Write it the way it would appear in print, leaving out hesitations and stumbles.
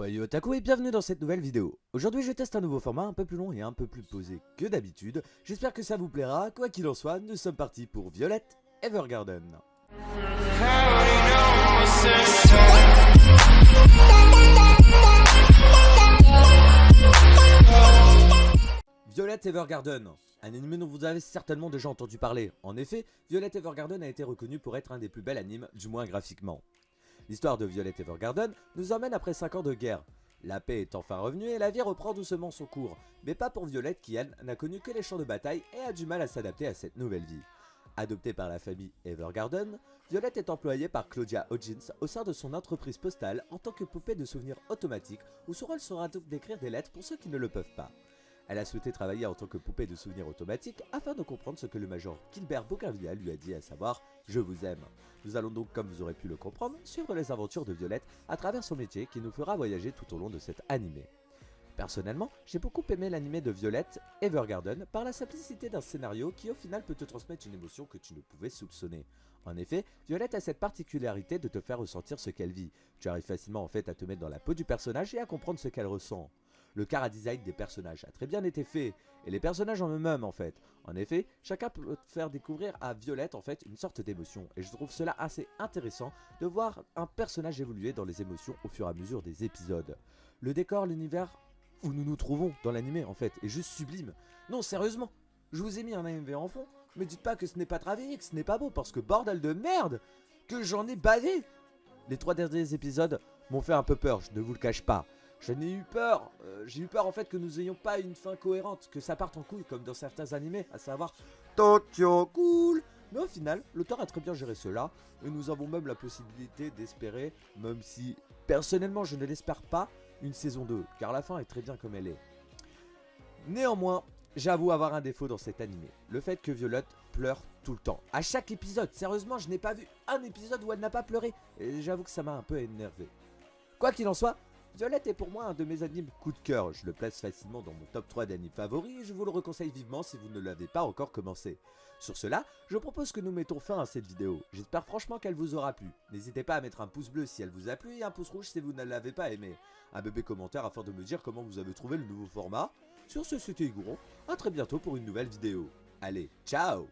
Yo otaku et bienvenue dans cette nouvelle vidéo. Aujourd'hui je teste un nouveau format un peu plus long et un peu plus posé que d'habitude. J'espère que ça vous plaira, quoi qu'il en soit, nous sommes partis pour Violet Evergarden. Violet Evergarden, un anime dont vous avez certainement déjà entendu parler. En effet, Violet Evergarden a été reconnu pour être un des plus bels animes, du moins graphiquement. L'histoire de Violet Evergarden nous emmène après 5 ans de guerre. La paix est enfin revenue et la vie reprend doucement son cours, mais pas pour Violet qui, elle, n'a connu que les champs de bataille et a du mal à s'adapter à cette nouvelle vie. Adoptée par la famille Evergarden, Violet est employée par Claudia Hodgins au sein de son entreprise postale en tant que poupée de souvenirs automatique, où son rôle sera donc d'écrire des lettres pour ceux qui ne le peuvent pas. Elle a souhaité travailler en tant que poupée de souvenirs automatique afin de comprendre ce que le major Gilbert Bougainvillea lui a dit, à savoir « Je vous aime ». Nous allons donc, comme vous aurez pu le comprendre, suivre les aventures de Violet à travers son métier qui nous fera voyager tout au long de cet animé. Personnellement, j'ai beaucoup aimé l'animé de Violet Evergarden par la simplicité d'un scénario qui au final peut te transmettre une émotion que tu ne pouvais soupçonner. En effet, Violet a cette particularité de te faire ressentir ce qu'elle vit. Tu arrives facilement en fait à te mettre dans la peau du personnage et à comprendre ce qu'elle ressent. Le chara-design des personnages a très bien été fait, et les personnages en eux-mêmes en fait. En effet, chacun peut faire découvrir à Violet en fait une sorte d'émotion, et je trouve cela assez intéressant de voir un personnage évoluer dans les émotions au fur et à mesure des épisodes. Le décor, l'univers où nous nous trouvons dans l'animé en fait, est juste sublime. Non, sérieusement, je vous ai mis un AMV en fond, mais dites pas que ce n'est pas travaillé, que ce n'est pas beau, parce que bordel de merde, que j'en ai bavé. Les 3 derniers épisodes m'ont fait un peu peur, je ne vous le cache pas. J'en ai eu peur, j'ai eu peur en fait que nous ayons pas une fin cohérente, que ça parte en couille comme dans certains animés, à savoir Tokyo Cool. Mais au final, l'auteur a très bien géré cela, et nous avons même la possibilité d'espérer, même si personnellement je ne l'espère pas, une saison 2, car la fin est très bien comme elle est. Néanmoins, j'avoue avoir un défaut dans cet animé, le fait que Violet pleure tout le temps. À chaque épisode, sérieusement je n'ai pas vu un épisode où elle n'a pas pleuré, et j'avoue que ça m'a un peu énervé. Quoi qu'il en soit, Violet est pour moi un de mes animes coup de cœur, je le place facilement dans mon top 3 d'animes favoris et je vous le conseille vivement si vous ne l'avez pas encore commencé. Sur cela, je propose que nous mettons fin à cette vidéo, j'espère franchement qu'elle vous aura plu. N'hésitez pas à mettre un pouce bleu si elle vous a plu et un pouce rouge si vous ne l'avez pas aimé. Un bébé commentaire afin de me dire comment vous avez trouvé le nouveau format. Sur ce, c'était Igouron, à très bientôt pour une nouvelle vidéo. Allez, ciao!